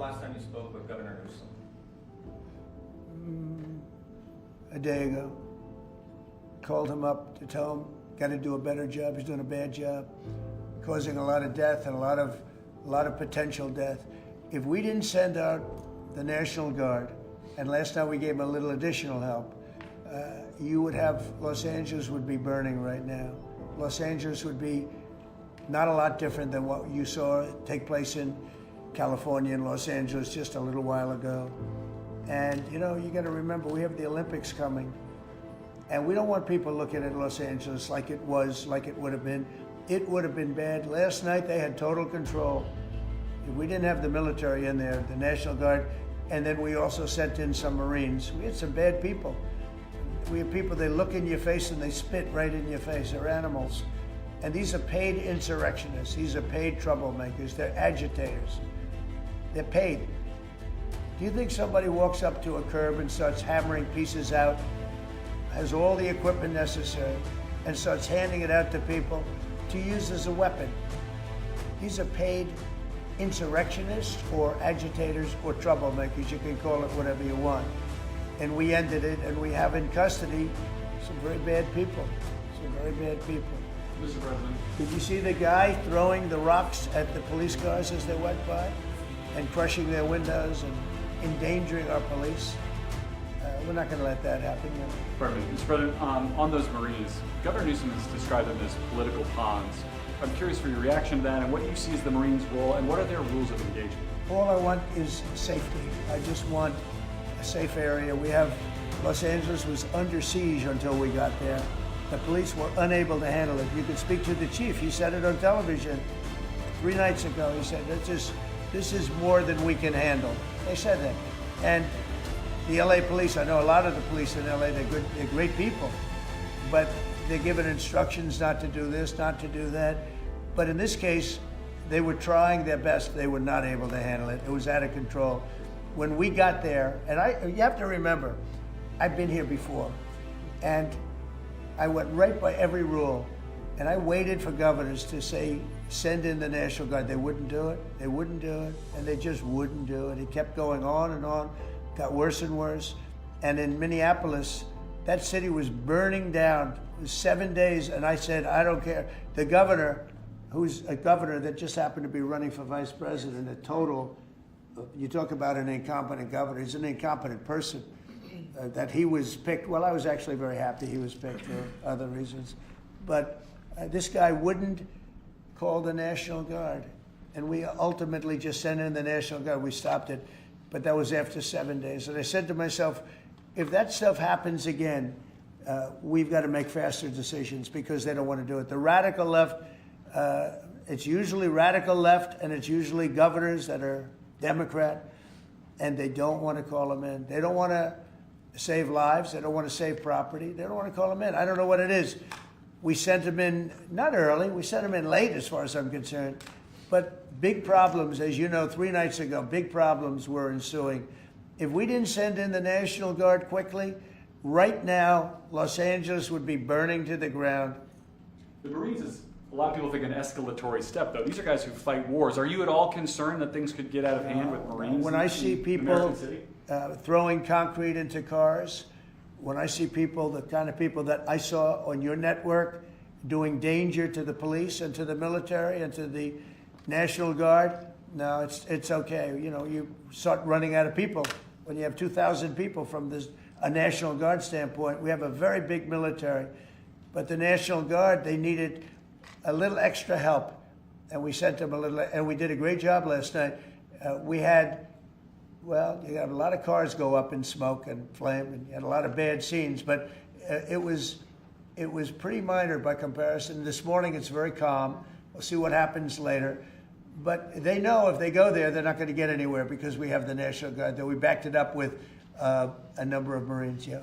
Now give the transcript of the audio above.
last time you spoke with Governor Newsom? A day ago. Called him up to tell him, got to do a better job. He's doing a bad job, causing a lot of death and a lot of potential death. If we didn't send out the National Guard, and last time we gave him a little additional help, you would have, Los Angeles would be burning right now. Los Angeles would be not a lot different than what you saw take place in California and Los Angeles just a little while ago. And you know, you got to remember, we have the Olympics coming. And we don't want people looking at Los Angeles like it was, like it would have been. It would have been bad. Last night they had total control. If we didn't have the military in there, the National Guard, and then we also sent in some Marines. We had some bad people. We have people, they look in your face and they spit right in your face. They're animals. And these are paid insurrectionists. These are paid troublemakers. They're agitators. They're paid. Do you think somebody walks up to a curb and starts hammering pieces out, has all the equipment necessary, and starts handing it out to people to use as a weapon? These are paid insurrectionists or agitators or troublemakers. You can call it whatever you want. And we ended it, and we have in custody some very bad people. Some very bad people. Mr. President. Did you see the guy throwing the rocks at the police cars as they went by and crushing their windows and endangering our police? We're not going to let that happen. Perfect. Mr. President, on those Marines, Governor Newsom has described them as political pawns. I'm curious for your reaction to that and what you see as the Marines' role and what are their rules of engagement? All I want is safety. I just want a safe area. We have, Los Angeles was under siege until we got there. The police were unable to handle it. You could speak to the chief. He said it on television 3 nights ago. He said, this is more than we can handle. They said that. And the LA police, I know a lot of the police in LA, they're great people, but they're given instructions not to do this, not to do that. But in this case, they were trying their best. They were not able to handle it. It was out of control. When we got there, and you have to remember, I've been here before, and I went right by every rule, and I waited for governors to say, send in the National Guard. They wouldn't do it. They wouldn't do it, and they just wouldn't do it. It kept going on and on, got worse and worse. And in Minneapolis, that city was burning down. It was 7 days, and I said, I don't care. The governor, who's a governor that just happened to be running for vice president, a total, you talk about an incompetent governor, he's an incompetent person. That he was picked, well, I was actually very happy he was picked for other reasons. But this guy wouldn't call the National Guard. And we ultimately just sent in the National Guard. We stopped it. But that was after 7 days. And I said to myself, if that stuff happens again, we've got to make faster decisions because they don't want to do it. The radical left, it's usually radical left, and it's usually governors that are Democrat, and they don't want to call them in. They don't want to save lives. They don't want to save property. They don't want to call them in. I don't know what it is. We sent them in, not early, we sent them in late as far as I'm concerned. But big problems, as you know, 3 nights ago, big problems were ensuing. If we didn't send in the National Guard quickly, right now, Los Angeles would be burning to the ground. The Marines is, a lot of people think, an escalatory step, though. These are guys who fight wars. Are you at all concerned that things could get out of hand with Marines? When I see people throwing concrete into cars, when I see people, the kind of people that I saw on your network doing danger to the police and to the military and to the National Guard, no, it's okay. You know, you start running out of people. When you have 2,000 people from a National Guard standpoint, we have a very big military. But the National Guard, they needed a little extra help. And we sent them a little, and we did a great job last night. We had, well, you had a lot of cars go up in smoke and flame, and you had a lot of bad scenes, but it was pretty minor by comparison. This morning it's very calm. We'll see what happens later. But they know if they go there, they're not going to get anywhere because we have the National Guard there. We backed it up with a number of Marines, yeah.